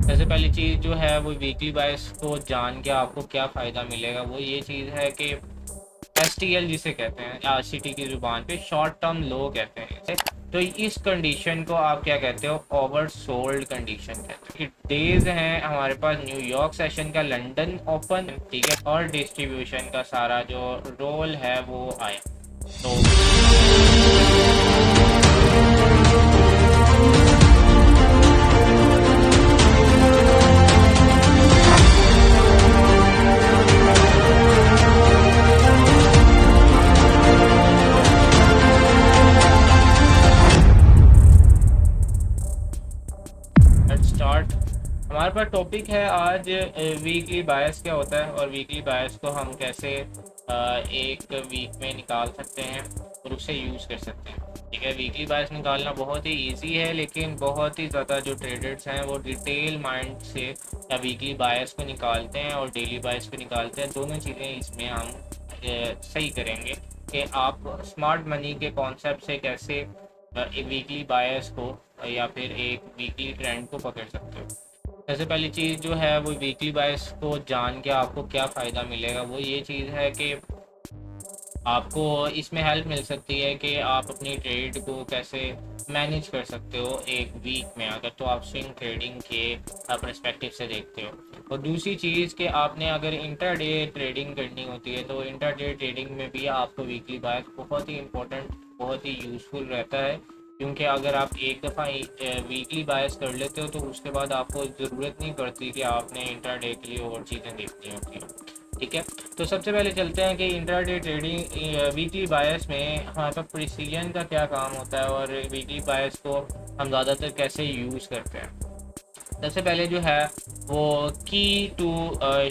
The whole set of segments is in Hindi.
सबसे पहली चीज़ जो है वो वीकली बायस को जान के आपको क्या फ़ायदा मिलेगा, वो ये चीज़ है कि STL जिसे कहते हैं RCT की ज़ुबान पे शॉर्ट टर्म लो कहते हैं इसे। तो इस कंडीशन को आप क्या कहते हो, ओवर सोल्ड कंडीशन कहते हैं। डेज हैं हमारे पास न्यूयॉर्क सेशन का, लंदन ओपन, ठीक है, और डिस्ट्रीब्यूशन का सारा जो रोल है वो आया। तो लेट्स स्टार्ट। हमारे पास टॉपिक है आज वीकली बायस क्या होता है और वीकली बायस को हम कैसे एक वीक में निकाल सकते हैं और उसे यूज़ कर सकते हैं। ठीक है, वीकली बायस निकालना बहुत ही इजी है, लेकिन बहुत ही ज़्यादा जो ट्रेडर्स हैं वो डिटेल माइंड से या वीकली बायस को निकालते हैं और डेली बायस को निकालते हैं। दोनों चीज़ें इसमें हम सही करेंगे कि आप स्मार्ट मनी के कॉन्सेप्ट से कैसे एक वीकली बायस को या फिर एक वीकली ट्रेंड को पकड़ सकते हो। सबसे पहली चीज़ जो है वो वीकली बायस को जान के आपको क्या फ़ायदा मिलेगा, वो ये चीज़ है कि आपको इसमें हेल्प मिल सकती है कि आप अपनी ट्रेड को कैसे मैनेज कर सकते हो एक वीक में, अगर तो आप स्विंग ट्रेडिंग के पर्सपेक्टिव से देखते हो। और दूसरी चीज़ कि आपने अगर इंटरडे ट्रेडिंग करनी होती है तो इंटरडे ट्रेडिंग में भी आपको वीकली बायस बहुत ही इंपॉर्टेंट, बहुत ही यूज़फुल रहता है, क्योंकि अगर आप एक दफ़ा वीकली बायस कर लेते हो तो उसके बाद आपको ज़रूरत नहीं पड़ती कि आपने इंटरडे के लिए और चीज़ें देखनी होती हैं। ठीक है, तो सबसे पहले चलते हैं कि इंट्राडे ट्रेडिंग वीकली बायस में हमारे पास प्रिसीजन का क्या काम होता है और वीकली बायस को हम ज़्यादातर कैसे यूज़ करते हैं। सबसे पहले जो है वो की टू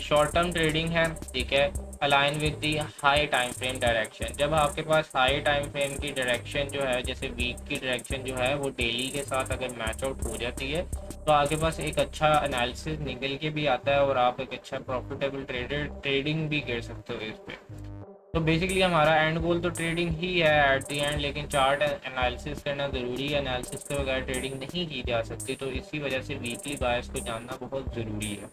शॉर्ट टर्म ट्रेडिंग है। ठीक है, align with the high time frame direction. जब आपके पास हाई टाइम फ्रेम की डायरेक्शन जो है, जैसे वीक की डायरेक्शन जो है वो डेली के साथ अगर मैच आउट हो जाती है तो आपके पास एक अच्छा एनालिसिस निकल के भी आता है और आप एक अच्छा प्रॉफिटेबल ट्रेडिंग भी कर सकते हो इस पर। तो बेसिकली हमारा एंड गोल तो ट्रेडिंग ही है एट द एंड, लेकिन चार्ट एनालिसिस करना ज़रूरी है। एनालिसिस के बगैर ट्रेडिंग नहीं की जा सकती, तो इसी वजह से वीकली बायस को जानना बहुत ज़रूरी है।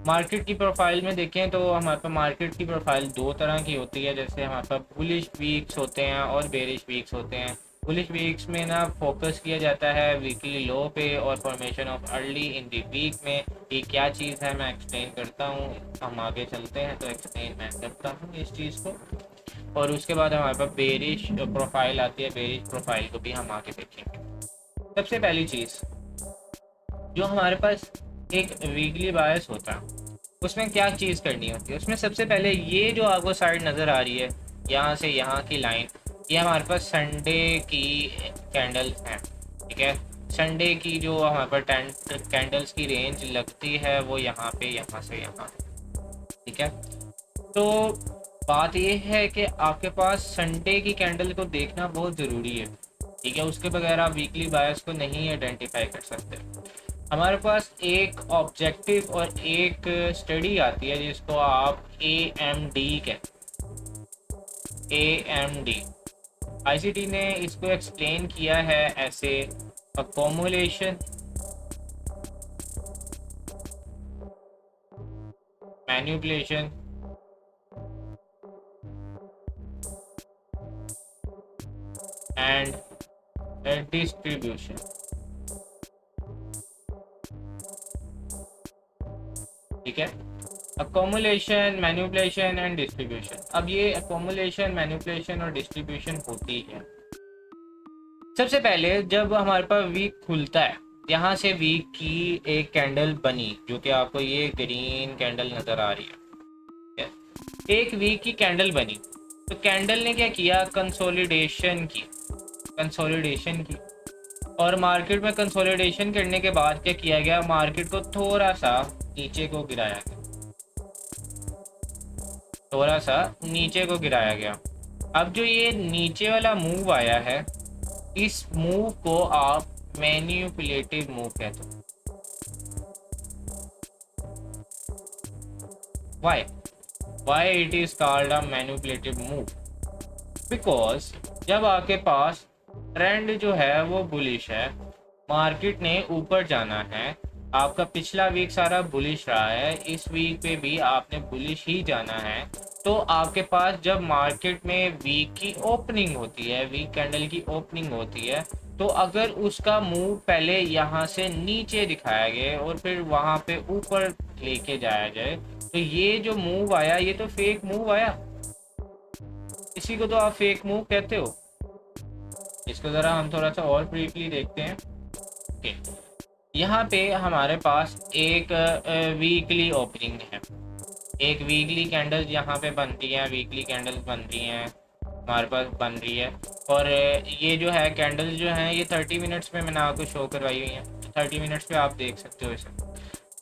मार्केट की प्रोफाइल में देखें तो हमारे पास मार्केट की प्रोफाइल दो तरह की होती है। जैसे हमारे पास बुलिश वीक्स होते हैं और बेरिश वीक्स होते हैं। बुलिश वीक्स में ना फोकस किया जाता है वीकली लो पे और formation of early in the week में। ये क्या चीज़ है मैं एक्सप्लेन करता हूँ, हम आगे चलते हैं तो एक्सप्लेन मैं करता हूँ इस चीज़ को। और उसके बाद हमारे पास बेरिश प्रोफाइल आती है, बेरिश प्रोफाइल को भी हम आगे देखेंगे। सबसे पहली चीज़ जो हमारे पास एक वीकली बायस होता है उसमें क्या चीज़ करनी होती है, उसमें सबसे पहले ये जो आपको साइड नज़र आ रही है यहाँ से यहाँ की लाइन, ये हमारे पास संडे की कैंडल्स हैं। ठीक है, संडे की जो हमारे पास कैंडल्स की रेंज लगती है वो यहाँ पे, यहाँ से यहाँ। ठीक है, तो बात ये है कि आपके पास संडे की कैंडल को देखना बहुत ज़रूरी है। ठीक है, उसके बगैर आप वीकली बायस को नहीं आइडेंटिफाई कर सकते। हमारे पास एक ऑब्जेक्टिव और एक स्टडी आती है जिसको आप AMD कहते हैं। AMD ICT ने इसको एक्सप्लेन किया है ऐसे: अकोमुलेशन, मैनिपुलेशन एंड डिस्ट्रीब्यूशन। ठीक है, अकोमुलेशन, मैनिपुलेशन एंड डिस्ट्रीब्यूशन। अब ये अकोमुलेशन, मैनिपुलेशन और डिस्ट्रीब्यूशन होती है। सबसे पहले जब हमारे पास वीक खुलता है, यहाँ से वीक की एक कैंडल बनी जो कि आपको ये ग्रीन कैंडल नज़र आ रही है, एक वीक की कैंडल बनी, तो कैंडल ने क्या किया, कंसोलिडेशन की। और मार्केट में कंसोलिडेशन करने के बाद क्या किया गया, मार्केट को थोड़ा सा नीचे को गिराया गया, थोड़ा सा नीचे को गिराया गया। अब जो ये नीचे वाला मूव आया है, इस मूव को आप मैनिपुलेटिव मूव कहते हो। Why it is called a manipulative move? Because जब आपके पास ट्रेंड जो है वो बुलिश है, मार्केट ने ऊपर जाना है, आपका पिछला वीक सारा बुलिश रहा है, इस वीक पे भी आपने बुलिश ही जाना है। तो आपके पास जब मार्केट में वीक की ओपनिंग होती है, वीक कैंडल की ओपनिंग होती है, तो अगर उसका मूव पहले यहाँ से नीचे दिखाया गया और फिर वहाँ पे ऊपर लेके जाया जाए, तो ये जो मूव आया ये तो फेक मूव आया, इसी को तो आप फेक मूव कहते हो। इसको ज़रा हम थोड़ा सा और ब्रीफली देखते हैं। ओके, यहाँ पे हमारे पास एक वीकली ओपनिंग है, एक वीकली कैंडल यहाँ पे बन रही है, वीकली कैंडल बन रही हैं हमारे पास बन रही है। और ये जो है कैंडल जो है ये 30 मिनट्स में मैंने आपको शो करवाई हुई है, 30 मिनट्स पे आप देख सकते हो इसे।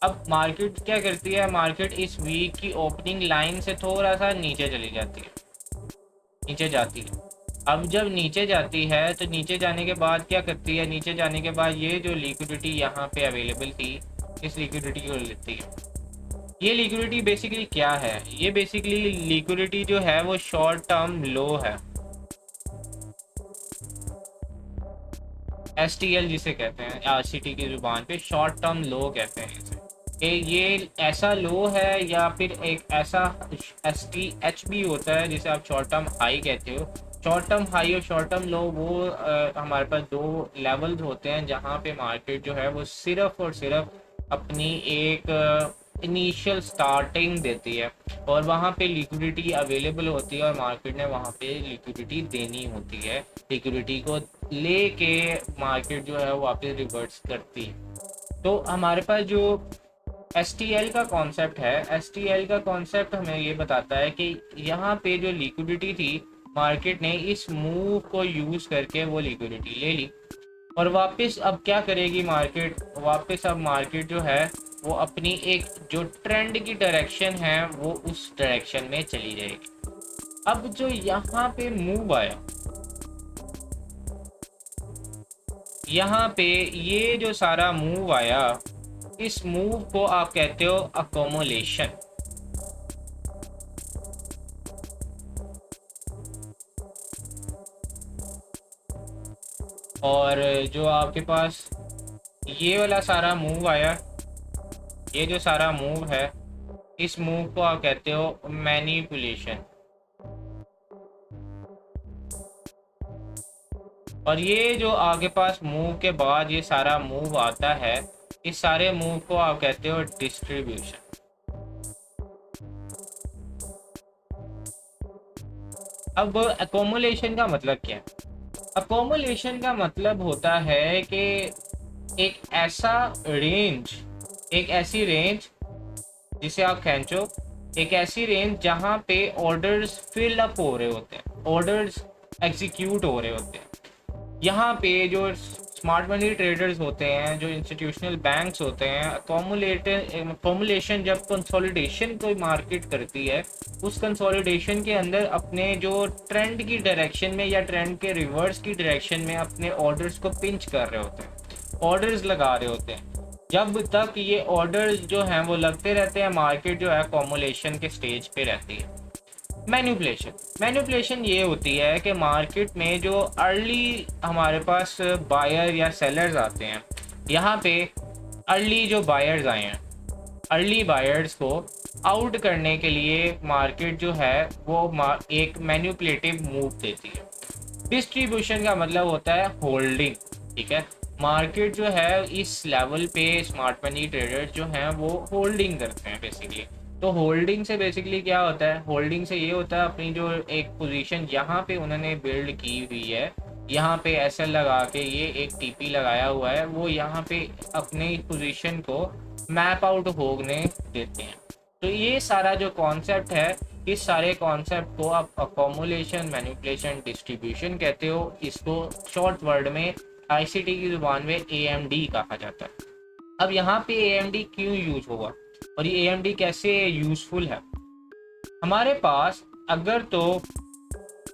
अब मार्केट क्या करती है, मार्केट इस वीक की ओपनिंग लाइन से थोड़ा सा नीचे चली जाती है, नीचे जाती है। अब जब नीचे जाती है तो नीचे जाने के बाद क्या करती है, नीचे जाने के बाद ये जो लिक्विडिटी यहाँ पे अवेलेबल थी, इस लिक्विडिटी को लेती है। ये लिक्विडिटी बेसिकली क्या है, ये बेसिकली लिक्विडिटी जो है वो शॉर्ट टर्म लो है, STL जिसे कहते हैं, RCT की जुबान पे शॉर्ट टर्म लो कहते हैं इसे। ये ऐसा लो है या फिर एक ऐसा STH भी होता है जिसे आप शॉर्ट टर्म हाई कहते हो। शॉर्ट टर्म हाई और शॉर्ट टर्म लो वो हमारे पास दो लेवल्स होते हैं जहाँ पे मार्केट जो है वो सिर्फ और सिर्फ अपनी एक इनिशियल स्टार्टिंग देती है और वहाँ पे लिक्विडिटी अवेलेबल होती है और मार्केट ने वहाँ पे लिक्विडिटी देनी होती है, लिक्विडिटी को लेके मार्केट जो है वो वापस रिवर्स करती है। तो हमारे पास जो STL का कॉन्सेप्ट है, STL का कॉन्सेप्ट हमें ये बताता है कि यहाँ पे जो लिक्विडिटी थी मार्केट ने इस मूव को यूज़ करके वो लिक्विडिटी ले ली और वापस अब क्या करेगी मार्केट, वापस अब मार्केट जो है वो अपनी एक जो ट्रेंड की डायरेक्शन है वो उस डायरेक्शन में चली जाएगी। अब जो यहाँ पे मूव आया, यहाँ पे ये जो सारा मूव आया, इस मूव को आप कहते हो अकोमोलेशन। और जो आपके पास ये वाला सारा मूव आया, ये जो सारा मूव है, इस मूव को आप कहते हो मैनिपुलेशन। और ये जो आगे पास मूव के बाद ये सारा मूव आता है, इस सारे मूव को आप कहते हो डिस्ट्रीब्यूशन। अब अकोमोलेशन का मतलब क्या है? अकोमोलेशन का मतलब होता है कि एक ऐसा रेंज, एक ऐसी रेंज जिसे आप खींचो, एक ऐसी रेंज जहां पे ऑर्डर्स फिल अप हो रहे होते हैं, ऑर्डर्स एग्जीक्यूट हो रहे होते हैं। यहाँ पे जो स्मार्ट मनी ट्रेडर्स होते हैं, जो इंस्टीट्यूशनल बैंक्स होते हैं, अकोमोलेशन जब कंसोलिडेशन कोई मार्केट करती है, उस कंसोलिडेशन के अंदर अपने जो ट्रेंड की डायरेक्शन में या ट्रेंड के रिवर्स की डायरेक्शन में अपने ऑर्डर्स को पिंच कर रहे होते हैं, ऑर्डर्स लगा रहे होते हैं। जब तक ये ऑर्डर्स जो हैं वो लगते रहते हैं, मार्केट जो है अकोमोलेशन के स्टेज पे रहती है। मैनिपुलेशन ये होती है कि मार्केट में जो अर्ली हमारे पास बायर या सेलर्स आते हैं, यहाँ पे अर्ली जो बायर्स आए हैं, अर्ली बायर्स को आउट करने के लिए मार्केट जो है वो एक मैनिपुलेटिव मूव देती है। डिस्ट्रीब्यूशन का मतलब होता है होल्डिंग, ठीक है। मार्केट जो है इस लेवल पे स्मार्ट मनी ट्रेडर्स जो हैं वो होल्डिंग करते हैं बेसिकली। तो होल्डिंग से बेसिकली क्या होता है, होल्डिंग से ये होता है अपनी जो एक पोजीशन यहाँ पे उन्होंने बिल्ड की हुई है, यहाँ पे SL लगा के ये एक TP लगाया हुआ है, वो यहाँ पे अपने पोजीशन को मैप आउट होने देते हैं। तो ये सारा जो कॉन्सेप्ट है, इस सारे कॉन्सेप्ट को आप अकोमोलेशन, मैनिपुलेशन, डिस्ट्रीब्यूशन कहते हो। इसको शॉर्ट वर्ड में ICT की जुबान में AMD कहा जाता है। अब यहाँ पे AMD क्यों यूज होगा और ये AMD कैसे यूजफुल है? हमारे पास अगर तो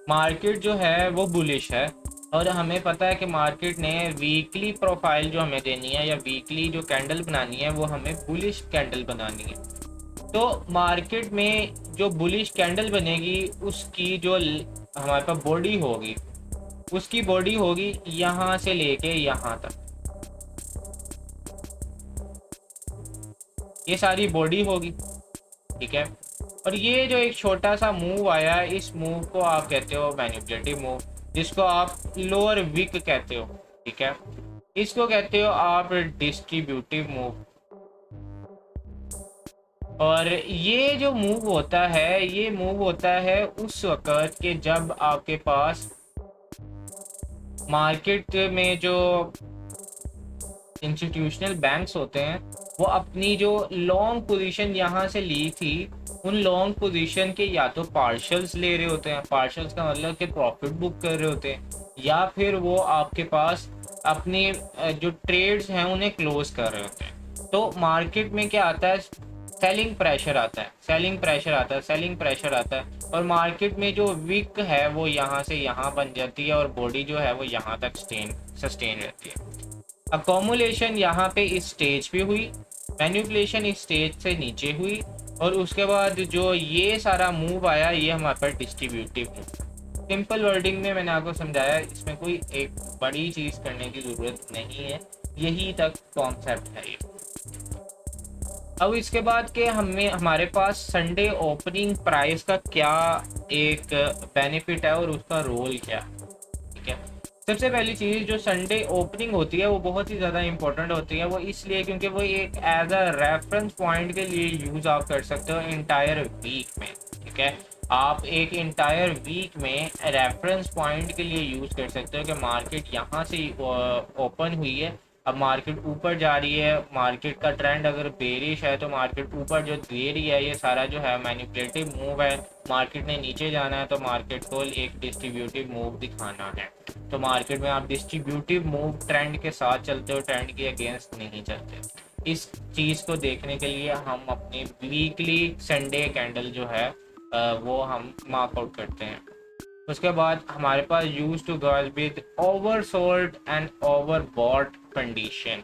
मार्केट जो है वो बुलिश है और हमें पता है कि मार्केट ने वीकली प्रोफाइल जो हमें देनी है या वीकली जो कैंडल बनानी है वो हमें बुलिश कैंडल बनानी है, तो मार्केट में जो बुलिश कैंडल बनेगी उसकी जो हमारे पास बॉडी होगी, उसकी बॉडी होगी यहाँ से लेके यहाँ तक, ये सारी बॉडी होगी, ठीक है। और ये जो एक छोटा सा मूव आया, इस मूव को आप कहते हो मैनिपुलेटिव मूव, जिसको आप लोअर विक कहते हो, ठीक है। इसको कहते हो आप डिस्ट्रीब्यूटिव मूव। और ये जो मूव होता है, ये मूव होता है उस वक़्त के जब आपके पास मार्केट में जो इंस्टीट्यूशनल बैंक्स होते हैं वो अपनी जो लॉन्ग पोजीशन यहाँ से ली थी, उन लॉन्ग पोजीशन के या तो पार्शल्स ले रहे होते हैं, पार्शल्स का मतलब कि प्रॉफिट बुक कर रहे होते हैं, या फिर वो आपके पास अपनी जो ट्रेड्स हैं उन्हें क्लोज कर रहे होते हैं। तो मार्केट में क्या आता है, सेलिंग प्रेशर आता है, सेलिंग प्रेशर आता है, सेलिंग प्रेशर आता है, और मार्केट में जो विक है वो यहाँ से यहाँ बन जाती है और बॉडी जो है वो यहाँ तक सस्टेन रहती है। अकोमुलेशन यहाँ पे इस स्टेज पे हुई, मैनिपुलेशन इस स्टेज से नीचे हुई, और उसके बाद जो ये सारा मूव आया ये हमारे पास डिस्ट्रीब्यूटिव मूव। सिंपल वर्डिंग में मैंने आपको समझाया, इसमें कोई एक बड़ी चीज़ करने की ज़रूरत नहीं है, यही तक कॉन्सेप्ट है ये। अब इसके बाद के हमारे पास संडे ओपनिंग प्राइस का क्या एक बेनिफिट है और उसका रोल क्या है, ठीक है। सबसे पहली चीज़, जो संडे ओपनिंग होती है वो बहुत ही ज़्यादा इंपॉर्टेंट होती है। वो इसलिए क्योंकि वो एक एज अ रेफरेंस पॉइंट के लिए यूज़ आप कर सकते हो इंटायर वीक में, ठीक है। आप एक इंटायर वीक में रेफरेंस पॉइंट के लिए यूज़ कर सकते हो कि मार्केट यहाँ से ओपन हुई है, अब मार्केट ऊपर जा रही है, मार्केट का ट्रेंड अगर बेरिश है तो मार्केट ऊपर जो दे रही है, ये सारा जो है मैनिपुलेटिव मूव है। मार्केट ने नीचे जाना है तो मार्केट को एक डिस्ट्रीब्यूटिव मूव दिखाना है। तो मार्केट में आप डिस्ट्रीब्यूटिव मूव ट्रेंड के साथ चलते हो, ट्रेंड के अगेंस्ट नहीं चलते। इस चीज़ को देखने के लिए हम अपनी वीकली संडे कैंडल जो है वो हम मार्क आउट करते हैं। उसके बाद हमारे पास use to girl with oversold and overbought condition.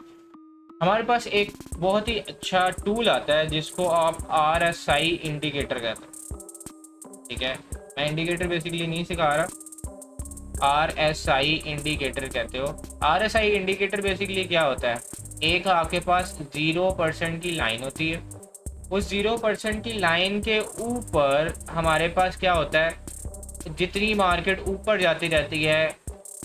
हमारे पास एक बहुत ही अच्छा टूल आता है जिसको आप RSI इंडिकेटर कहते हैं, ठीक है। मैं इंडिकेटर बेसिकली नहीं सिखा रहा, RSI इंडिकेटर कहते हो। RSI इंडिकेटर बेसिकली क्या होता है, एक आपके पास 0% की लाइन होती है, उस 0% की लाइन के ऊपर हमारे पास क्या होता है, जितनी मार्केट ऊपर जाती रहती है,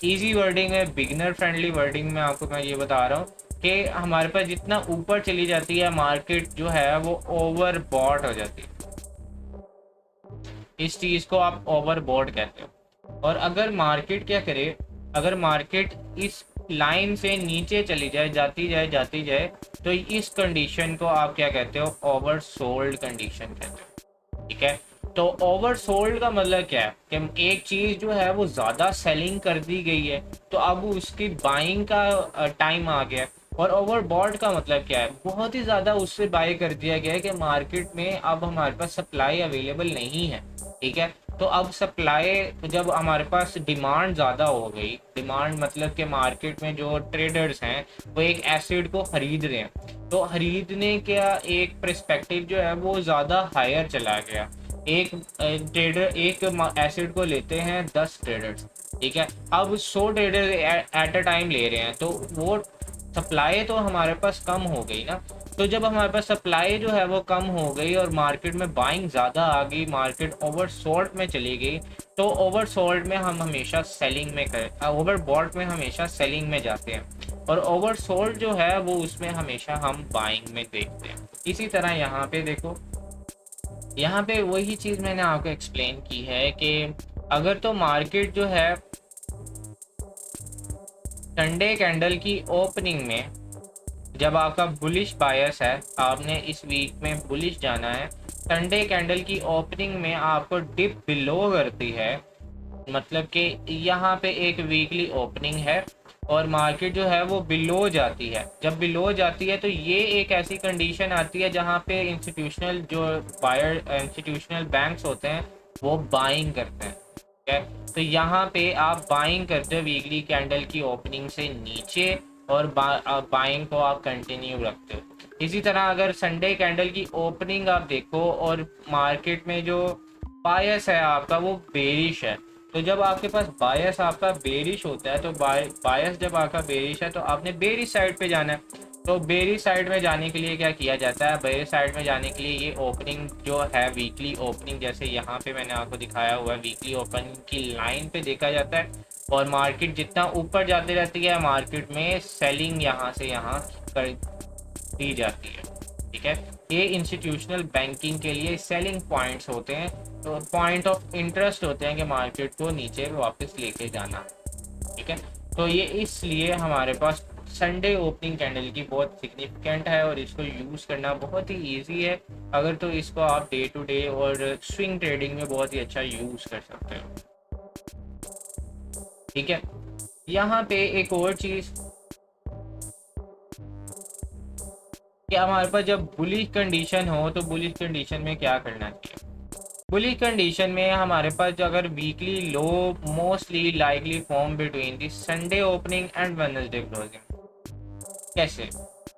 इजी वर्डिंग में, बिगिनर फ्रेंडली वर्डिंग में आपको मैं ये बता रहा हूँ कि हमारे पास जितना ऊपर चली जाती है मार्केट जो है वो ओवरबॉट हो जाती है। इस चीज़ को आप ओवरबॉट कहते हो। और अगर मार्केट क्या करे, अगर मार्केट इस लाइन से नीचे चली जाए, जाती जाए, तो इस कंडीशन को आप क्या कहते हो, ओवरसोल्ड कंडीशन कहते हो, ठीक है। तो ओवरसोल्ड का मतलब क्या है कि एक चीज़ जो है वो ज़्यादा सेलिंग कर दी गई है तो अब उसकी बाइंग का टाइम आ गया। और ओवरबॉट का मतलब क्या है, बहुत ही ज़्यादा उससे बाय कर दिया गया है कि मार्केट में अब हमारे पास सप्लाई अवेलेबल नहीं है, ठीक है। तो अब सप्लाई, जब हमारे पास डिमांड ज़्यादा हो गई, डिमांड मतलब कि मार्केट में जो ट्रेडर्स हैं वो एक एसिड को ख़रीद रहे हैं, तो ख़रीदने का एक पर्सपेक्टिव जो है वो ज़्यादा हायर चला गया। एक ट्रेडर एक एसिड को लेते हैं 10 ट्रेडर्स, ठीक है। अब 100 ट्रेडर एट अ टाइम ले रहे हैं तो वो सप्लाई तो हमारे पास कम हो गई ना। तो जब हमारे पास सप्लाई जो है वो कम हो गई और मार्केट में बाइंग ज़्यादा आ गई, मार्केट ओवरसोल्ड में चली गई, तो ओवरसोल्ड में हम हमेशा सेलिंग में ओवरबॉट में हमेशा सेलिंग में जाते हैं, और ओवरसोल्ड जो है वो उसमें हमेशा हम बाइंग में देखते हैं। इसी तरह यहाँ पे देखो, यहाँ पे वही चीज़ मैंने आपको एक्सप्लेन की है कि अगर तो मार्केट जो है संडे कैंडल की ओपनिंग में, जब आपका बुलिश बायस है, आपने इस वीक में बुलिश जाना है, संडे कैंडल की ओपनिंग में आपको डिप बिलो करती है, मतलब कि यहाँ पे एक वीकली ओपनिंग है और मार्केट जो है वो बिलो जाती है। जब बिलो जाती है तो ये एक ऐसी कंडीशन आती है जहाँ पे इंस्टीट्यूशनल जो बायर इंस्टीट्यूशनल बैंक्स होते हैं वो बाइंग करते हैं, ठीक है। तो यहाँ पे आप बाइंग करते हो वीकली कैंडल की ओपनिंग से नीचे, और बाइंग को आप कंटिन्यू रखते हो। इसी तरह अगर संडे कैंडल की ओपनिंग आप देखो और मार्केट में जो बायस है आपका वो बेरिश है, तो जब आपके पास बायस आपका बेरिश होता है, तो बायस जब आपका बेरिश है तो आपने बेरिश साइड पे जाना है। तो बेरी साइड में जाने के लिए क्या किया जाता है, बेरी साइड में जाने के लिए ये ओपनिंग जो है वीकली ओपनिंग, जैसे यहाँ पे मैंने आपको दिखाया हुआ है, वीकली ओपनिंग की लाइन पे देखा जाता है। और मार्केट जितना ऊपर जाती रहती है, मार्केट में सेलिंग यहाँ से यहाँ कर दी जाती है। ठीक है, ये इंस्टीट्यूशनल बैंकिंग के लिए सेलिंग पॉइंट्स होते हैं, तो पॉइंट ऑफ इंटरेस्ट होते हैं कि मार्केट को नीचे वापस लेके जाना। ठीक है, तो ये इसलिए हमारे पास संडे ओपनिंग कैंडल की बहुत सिग्निफिकेंट है और इसको यूज़ करना बहुत ही इजी है। अगर तो इसको आप डे टू डे और स्विंग ट्रेडिंग में बहुत ही अच्छा यूज़ कर सकते हो। ठीक है, यहाँ पे एक और चीज़ कि हमारे पास जब बुलिश कंडीशन हो तो बुलिश कंडीशन में क्या करना चाहिए। बुलिश कंडीशन में हमारे पास अगर weekly low mostly likely form between the Sunday opening and Wednesday closing. कैसे,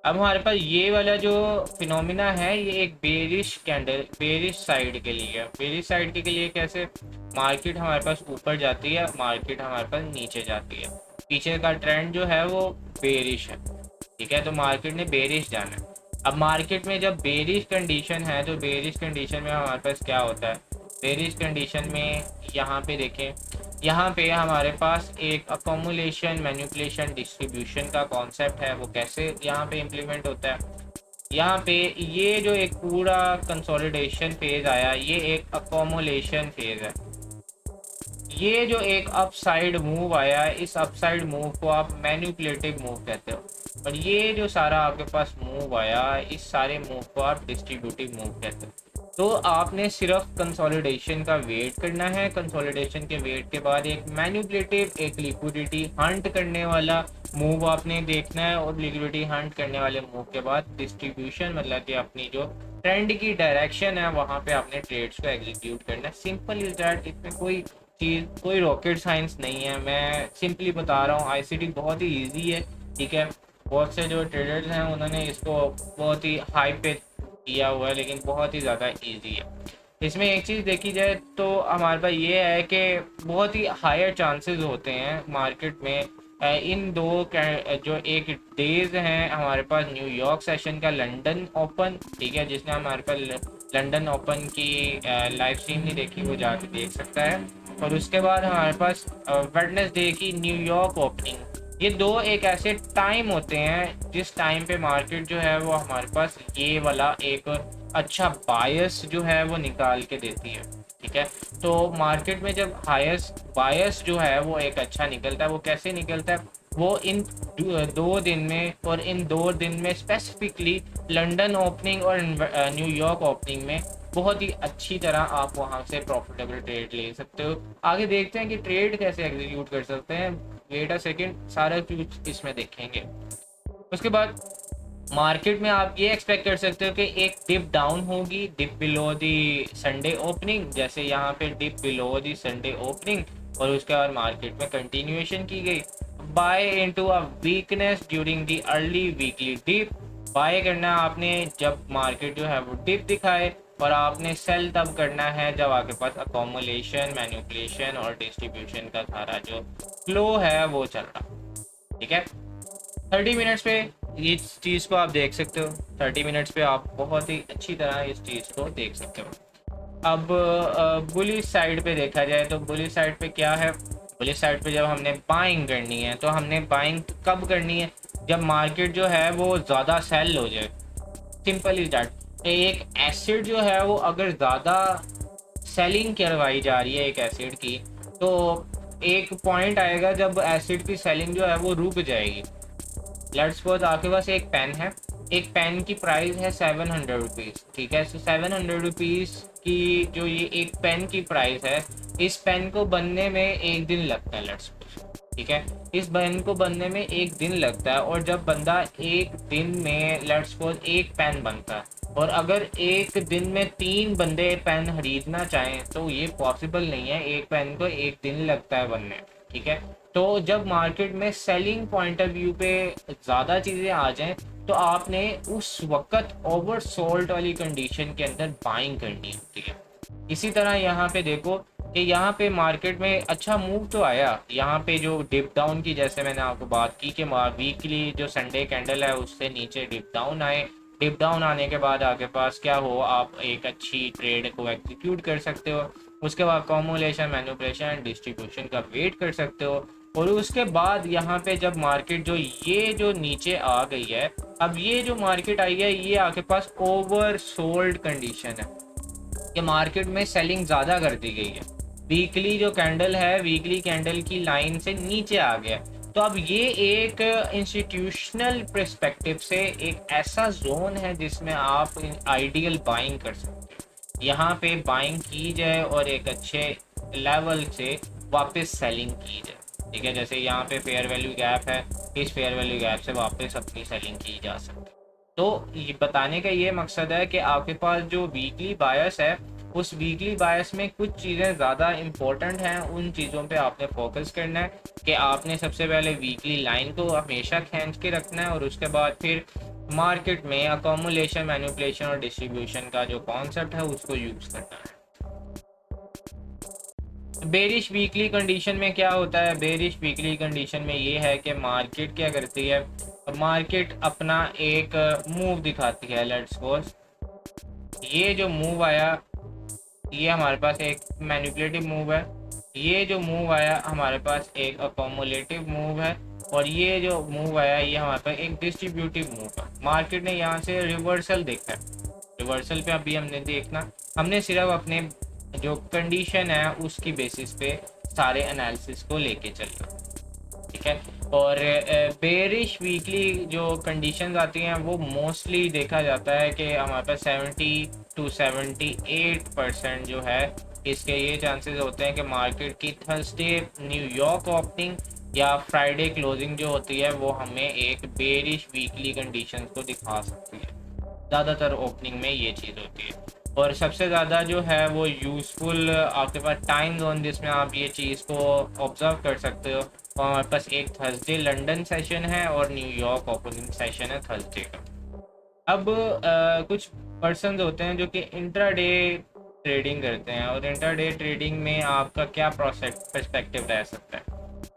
अब हमारे पास ये वाला जो फिनोमिना है ये एक बेरिश कैंडल बेरिश साइड के लिए है। बेरिश साइड के लिए कैसे, मार्केट हमारे पास ऊपर जाती है, मार्केट हमारे पास नीचे जाती है, पीछे का ट्रेंड जो है वो बेरिश है। ठीक है, तो मार्केट ने बेरिश जाना है। अब मार्केट में जब बेरिश कंडीशन है तो बेरिश कंडीशन में हमारे पास क्या होता है, बेरिश कंडीशन में यहाँ पे देखें, यहाँ पे हमारे पास एक अकोमुलेशन मैनिपुलेशन डिस्ट्रीब्यूशन का कॉन्सेप्ट है, वो कैसे यहाँ पे इम्प्लीमेंट होता है। यहाँ पे ये जो एक पूरा कंसोलिडेशन फेज आया, ये एक अकोमुलेशन फेज है। ये जो एक अपसाइड मूव आया, इस अपसाइड मूव को आप मैनिपुलेटिव मूव कहते हो, और ये जो सारा आपके पास मूव आया, इस सारे मूव को आप डिस्ट्रीब्यूटिव मूव कहते हो। तो आपने सिर्फ कंसोलिडेशन का वेट करना है, कंसोलिडेशन के वेट के बाद एक मैनिपुलेटिव एक लिक्विडिटी हंट करने वाला मूव आपने देखना है, और लिक्विडिटी हंट करने वाले मूव के बाद डिस्ट्रीब्यूशन मतलब कि अपनी जो ट्रेंड की डायरेक्शन है वहाँ पे आपने ट्रेड्स को एग्जीक्यूट करना है। सिंपल इज दैट, इसमें कोई चीज़ कोई रॉकेट साइंस नहीं है, मैं सिंपली बता रहा हूँ। आईसीटी बहुत ही ईजी है। ठीक है, बहुत से जो ट्रेडर्स हैं उन्होंने इसको बहुत ही हाई पे किया हुआ है, लेकिन बहुत ही ज़्यादा इजी है। इसमें एक चीज़ देखी जाए तो हमारे पास ये है कि बहुत ही हायर चांसेस होते हैं मार्केट में इन दो जो एक डेज हैं हमारे पास, न्यूयॉर्क सेशन का लंदन ओपन। ठीक है, जिसने हमारे पास लंदन ओपन की लाइव स्ट्रीम नहीं देखी वो जाके देख सकता है। और उसके बाद हमारे पास वेडनेसडे की न्यूयॉर्क ओपनिंग। ये दो एक ऐसे टाइम होते हैं जिस टाइम पे मार्केट जो है वो हमारे पास ये वाला एक अच्छा बायस जो है वो निकाल के देती है। ठीक है, तो मार्केट में जब हाईएस्ट बायस जो है वो एक अच्छा निकलता है, वो कैसे निकलता है, वो इन 2 दिन में, और इन 2 दिन में स्पेसिफिकली लंदन ओपनिंग और न्यूयॉर्क ओपनिंग में बहुत ही अच्छी तरह आप वहां से प्रॉफिटेबल ट्रेड ले सकते हो। आगे देखते हैं कि ट्रेड कैसे एग्जीक्यूट कर सकते हैं, वेट अ सेकंड, सारा कुछ इसमें देखेंगे। उसके बाद मार्केट में आप ये एक्सपेक्ट कर सकते हो कि एक डिप डाउन होगी, dip below the Sunday opening, जैसे यहाँ पे dip below the Sunday opening, और उसके बाद मार्केट में कंटिन्यूएशन की गई। Buy into a weakness during the early weekly dip. Buy करना आपने जब मार्केट जो है वो डिप दिखाए, और आपने सेल तब करना है जब आपके पास अकोमुलेशन मैनिपुलेशन और डिस्ट्रीब्यूशन का सारा जो फ्लो है वो चल रहा। ठीक है, 30 मिनट्स पे इस चीज़ को आप देख सकते हो। 30 मिनट्स पे आप बहुत ही अच्छी तरह इस चीज़ को देख सकते हो। अब बुलिश साइड पे देखा जाए तो बुलिश साइड पे क्या है, बुलिश साइड पे जब हमने बाइंग करनी है तो हमने बाइंग कब करनी है, जब मार्केट जो है वो ज़्यादा सेल हो जाए। सिंपल इज दैट, एक एसिड जो है वो अगर ज़्यादा सेलिंग करवाई जा रही है एक एसिड की, तो एक पॉइंट आएगा जब एसिड की सेलिंग जो है वो रुक जाएगी। लेट्स सपोज आपके पास एक पेन है, एक पेन की प्राइस है 700 रुपीज़। ठीक है, 700 रुपीज़ की जो ये एक पेन की प्राइस है, इस पेन को बनने में 1 दिन लगता है। लेट्स सपोज, ठीक है, इस पेन को बनने में 1 दिन लगता है, और जब बंदा 1 दिन में लेट्स सपोज एक पेन बनता है, और अगर एक दिन में 3 बंदे पेन खरीदना चाहें तो ये पॉसिबल नहीं है, एक पेन को 1 दिन लगता है बनने। ठीक है, तो जब मार्केट में सेलिंग पॉइंट ऑफ व्यू पे ज़्यादा चीज़ें आ जाएं तो आपने उस वक्त ओवरसोल्ड वाली कंडीशन के अंदर बाइंग करनी होती है। इसी तरह यहाँ पे देखो, कि यहाँ पे मार्केट में अच्छा मूव तो आया। यहाँ पे जो डिप डाउन की, जैसे मैंने आपको बात की कि वीकली जो संडे कैंडल है उससे नीचे डिप डाउन आए। डिप डाउन आने के बाद आपके पास क्या हो, आप एक अच्छी ट्रेड को एग्जीक्यूट कर सकते हो। उसके बाद कॉमुलेशन, मैनिपुलेशन, डिस्ट्रीब्यूशन का वेट कर सकते हो। और उसके बाद यहाँ पे जब मार्केट जो नीचे आ गई है, अब ये जो मार्केट आई है ये आपके पास ओवर सोल्ड कंडीशन है कि मार्केट में सेलिंग ज़्यादा कर दी गई है। वीकली जो कैंडल है, वीकली कैंडल की लाइन से नीचे आ गया। तो अब ये एक इंस्टीट्यूशनल पर्सपेक्टिव से एक ऐसा जोन है जिसमें आप आइडियल बाइंग कर सकते हो। यहाँ पे बाइंग की जाए और एक अच्छे लेवल से वापस सेलिंग की जाए। ठीक है, जैसे यहाँ पे फेयर वैल्यू गैप है, इस फेयर वैल्यू गैप से वापस अपनी सेलिंग की जा सकती है। तो ये बताने का ये मकसद है कि आपके पास जो वीकली बायस है, उस वीकली बायस में कुछ चीज़ें ज़्यादा इम्पोर्टेंट हैं। उन चीज़ों पे आपने फोकस करना है कि आपने सबसे पहले वीकली लाइन को हमेशा खींच के रखना है और उसके बाद फिर मार्केट में अकोमुलेशन, मैनिपुलेशन और डिस्ट्रीब्यूशन का जो कॉन्सेप्ट है उसको यूज़ करना है। बेरिश वीकली कंडीशन में क्या होता है? बेरिश वीकली कंडीशन में ये है कि मार्केट क्या करती है, मार्केट अपना एक मूव दिखाती है। लेट्स सपोज ये जो मूव आया ये हमारे पास एक मैनिपुलेटिव मूव है, ये जो मूव आया हमारे पास एक अकोमुलेटिव मूव है, और ये जो मूव आया ये हमारे पास एक डिस्ट्रीब्यूटिव मूव है। मार्केट ने यहाँ से रिवर्सल देखा है। रिवर्सल पे अभी हमने देखना, हमने सिर्फ अपने जो कंडीशन है उसकी बेसिस पे सारे एनालिसिस को लेके चलना। ठीक है, और बेरिश वीकली जो कंडीशंस आती हैं वो मोस्टली देखा जाता है कि हमारे पास 70 to 78% जो है इसके ये चांसेस होते हैं कि मार्केट की थर्सडे न्यूयॉर्क ओपनिंग या फ्राइडे क्लोजिंग जो होती है वो हमें एक बेरिश वीकली कंडीशंस को दिखा सकती है। ज़्यादातर ओपनिंग में ये चीज़ होती है। और सबसे ज़्यादा जो है वो यूज़फुल आपके पास टाइम जोन जिसमें आप ये चीज़ को ऑब्ज़र्व कर सकते हो, और हमारे पास एक थर्सडे लंदन सेशन है और न्यूयॉर्क ओपनिंग सेशन है थर्सडे का। अब कुछ पर्सन होते हैं जो कि इंट्राडे ट्रेडिंग करते हैं, और इंट्राडे ट्रेडिंग में आपका क्या पर्सपेक्टिव रह सकता है?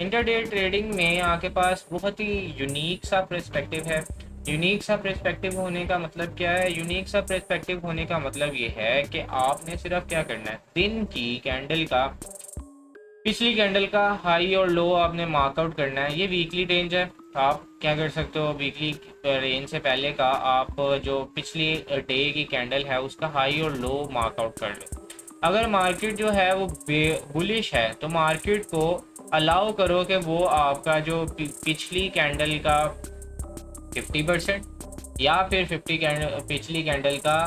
इंट्राडे ट्रेडिंग में आपके पास बहुत ही यूनिक सा पर्सपेक्टिव है। यूनिक सा पर्सपेक्टिव होने का मतलब क्या है? यूनिक सा पर्सपेक्टिव होने का मतलब ये है कि आपने सिर्फ क्या करना है, दिन की कैंडल का, पिछली कैंडल का हाई और लो आपने मार्कआउट करना है। ये वीकली रेंज है, आप क्या कर सकते हो, वीकली रेंज से पहले का आप जो पिछली डे की कैंडल है उसका हाई और लो मार्कआउट कर लो। अगर मार्केट जो है वो बुलिश है तो मार्केट को अलाउ करो कि वो आपका जो पिछली कैंडल का 50% या फिर 50 पिछली कैंडल का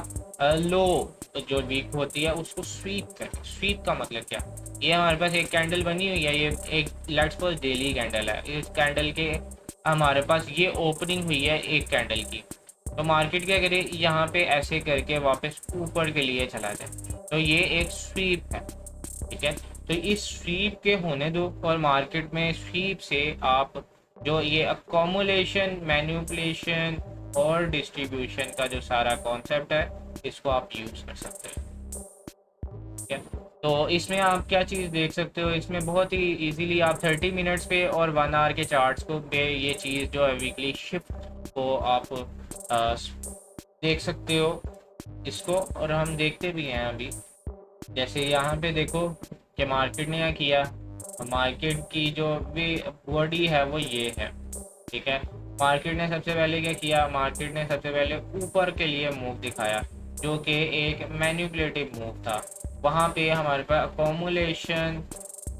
लो जो वीक होती है उसको स्वीप करें। स्वीप का मतलब क्या? ये हमारे पास एक कैंडल बनी हुई है, ये एक लेट्स सपोज डेली कैंडल है। इस कैंडल के हमारे पास ये ओपनिंग हुई है एक कैंडल की, तो मार्केट क्या करे, यहाँ पे ऐसे करके वापस ऊपर के लिए चला जाए, तो ये एक स्वीप है। ठीक है, तो इस स्वीप के होने दो, और मार्केट में स्वीप से आप जो ये अकोमुलेशन, मैनिपुलेशन और डिस्ट्रीब्यूशन का जो सारा कॉन्सेप्ट है इसको आप यूज़ कर सकते हैं। ठीक है, तो इसमें आप क्या चीज़ देख सकते हो, इसमें बहुत ही इजीली आप 30 मिनट्स पे और 1 आवर के चार्ट्स को पे ये चीज़ जो है वीकली शिफ्ट को आप देख सकते हो इसको। और हम देखते भी हैं अभी, जैसे यहाँ पे देखो कि मार्केट ने क्या किया, मार्केट की जो भी बॉडी है वो ये है। ठीक है, मार्केट ने सबसे पहले क्या किया, मार्केट ने सबसे पहले ऊपर के लिए मूव दिखाया जो कि एक मैनिपुलेटिव मूव था। वहाँ पे हमारे पास अकोमुलेशन,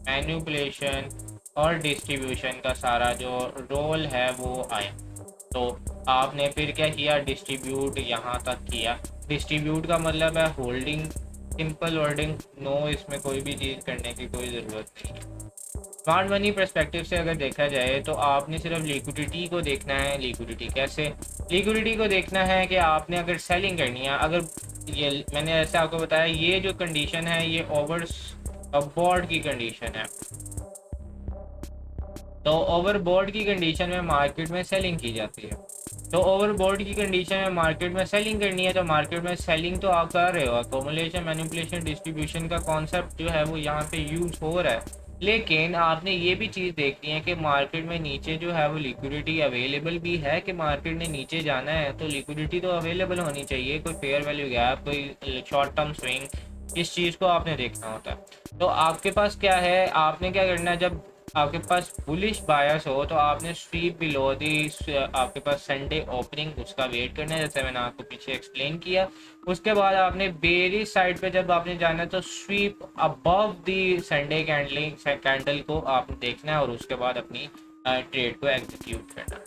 मैनिपुलेशन और डिस्ट्रीब्यूशन का सारा जो रोल है वो आया। तो आपने फिर क्या किया, डिस्ट्रीब्यूट यहाँ तक किया। डिस्ट्रीब्यूट का मतलब है होल्डिंग, सिंपल वर्डिंग, नो इसमें कोई भी चीज़ करने की कोई ज़रूरत नहीं है। स्मार्ट मनी पर्सपेक्टिव से अगर देखा जाए तो आपने सिर्फ लिक्विडिटी को देखना है। लिक्विडिटी कैसे? लिक्विडिटी को देखना है कि आपने अगर सेलिंग करनी है, अगर ये मैंने ऐसे आपको बताया ये जो कंडीशन है ये ओवरबॉट की कंडीशन है, तो ओवरबॉट की कंडीशन में मार्केट में सेलिंग की जाती है। तो ओवरबॉट की कंडीशन में मार्केट में सेलिंग करनी है, तो मार्केट में सेलिंग तो आप कर रहे हो, अकोमुलेशन मैनिपुलेशन डिस्ट्रीब्यूशन का कॉन्सेप्ट जो है वो यहाँ पे यूज़ हो रहा है। लेकिन आपने ये भी चीज़ देखनी है कि मार्केट में नीचे जो है वो लिक्विडिटी अवेलेबल भी है, कि मार्केट ने नीचे जाना है तो लिक्विडिटी तो अवेलेबल होनी चाहिए, कोई फेयर वैल्यू गैप, कोई शॉर्ट टर्म स्विंग, इस चीज़ को आपने देखना होता है। तो आपके पास क्या है, आपने क्या करना है, जब आपके पास बुलिश बायस हो तो आपने स्वीप बिलो दी, आपके पास संडे ओपनिंग, उसका वेट करना है, जैसे मैंने आपको पीछे एक्सप्लेन किया। उसके बाद आपने बेरिश साइड पे जब आपने जाना है तो sweep above the Sunday candle को आपने देखना है और उसके बाद अपनी ट्रेड को एग्जीक्यूट करना है।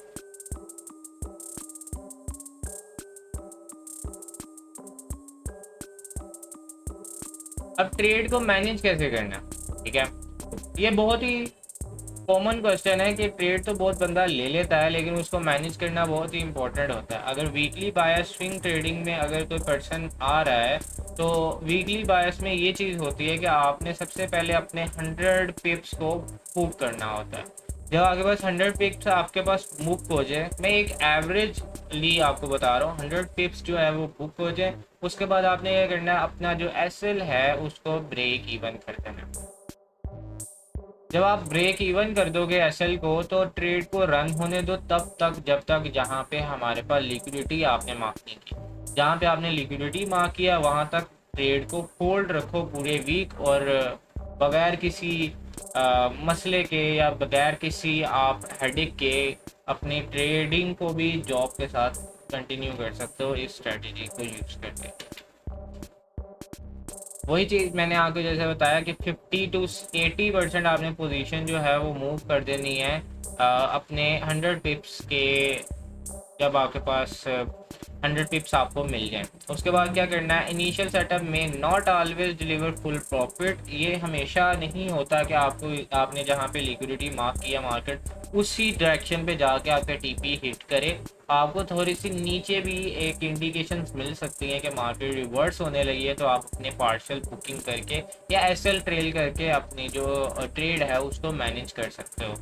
अब ट्रेड को मैनेज कैसे करना, ठीक है, ये बहुत ही कॉमन क्वेश्चन है कि ट्रेड तो बहुत बंदा ले लेता है, लेकिन उसको मैनेज करना बहुत ही इंपॉर्टेंट होता है। अगर वीकली बायस स्विंग ट्रेडिंग में अगर कोई पर्सन आ रहा है तो वीकली बायस में ये चीज़ होती है कि आपने सबसे पहले अपने 100 पिप्स को मूव करना होता है। जब आपके पास 100 पिप्स आपके पास मूव हो जाए, मैं एक एवरेज ली आपको बता रहा हूँ, 100 पिप्स जो है वो बुक हो जाए, उसके बाद आपने ये करना है, अपना जो एसएल है उसको ब्रेक इवन कर देना है। जब आप ब्रेक इवन कर दोगे एसएल को, तो ट्रेड को रन होने दो तब तक जब तक जहाँ पे हमारे पास लिक्विडिटी आपने मार्क नहीं की, जहाँ पे आपने लिक्विडिटी मार्क किया वहाँ तक ट्रेड को होल्ड रखो पूरे वीक, और बगैर किसी मसले के या बगैर किसी आप हेडेक के अपनी ट्रेडिंग को भी जॉब के साथ कंटिन्यू कर सकते हो इस स्ट्रेटजी को यूज़ करके। वही चीज़ मैंने आपको जैसे बताया कि 50 to 80% आपने पोजीशन जो है वो मूव कर देनी है अपने 100 पिप्स के, जब आपके पास 100 पिप्स आपको मिल जाए। उसके बाद क्या करना है, इनिशियल सेटअप में not always deliver full profit, ये हमेशा नहीं होता कि आपको आपने जहाँ पे लिक्विडिटी मार्क किया मार्केट उसी डायरेक्शन पे जाके आपका टीपी हिट करे। आपको थोड़ी सी नीचे भी एक इंडिकेशन मिल सकती है कि मार्केट रिवर्स होने लगी है, तो आप अपने पार्शियल बुकिंग करके या एसएल ट्रेल करके अपनी जो ट्रेड है उसको मैनेज कर सकते हो।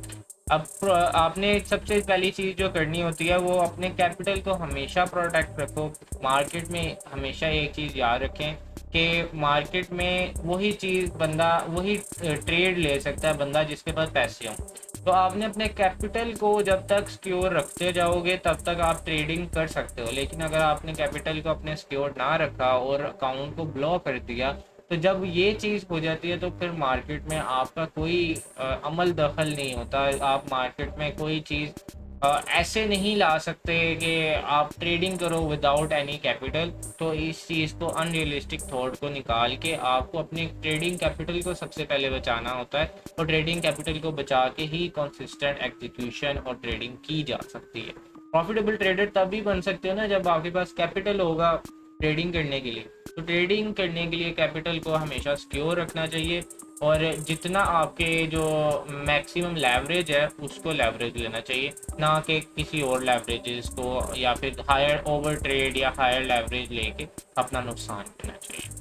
अब आपने सबसे पहली चीज़ जो करनी होती है वो अपने कैपिटल को हमेशा प्रोटेक्ट रखो। मार्केट में हमेशा एक चीज़ याद रखें कि मार्केट में वही चीज़ बंदा वही ट्रेड ले सकता है बंदा जिसके पास पैसे हों। तो आपने अपने कैपिटल को जब तक सिक्योर रखते जाओगे तब तक आप ट्रेडिंग कर सकते हो, लेकिन अगर आपने कैपिटल को अपने सिक्योर ना रखा और अकाउंट को ब्लॉक कर दिया, तो जब ये चीज़ हो जाती है तो फिर मार्केट में आपका कोई अमल दखल नहीं होता। आप मार्केट में कोई चीज़ ऐसे नहीं ला सकते कि आप ट्रेडिंग करो विदाउट एनी कैपिटल। तो इस चीज़ को अनरियलिस्टिक थॉट को निकाल के आपको अपनी ट्रेडिंग कैपिटल को सबसे पहले बचाना होता है, और ट्रेडिंग कैपिटल को बचा के ही कंसिस्टेंट एग्जीक्यूशन और ट्रेडिंग की जा सकती है। प्रॉफिटेबल ट्रेडर तभी बन सकते हो ना जब आपके पास कैपिटल होगा ट्रेडिंग करने के लिए। तो ट्रेडिंग करने के लिए कैपिटल को हमेशा सिक्योर रखना चाहिए, और जितना आपके जो मैक्सिमम लेवरेज है उसको लेवरेज लेना चाहिए, ना कि किसी और लेवरेजेस को या फिर हायर ओवर ट्रेड या हायर लेवरेज लेके अपना नुकसान करना चाहिए।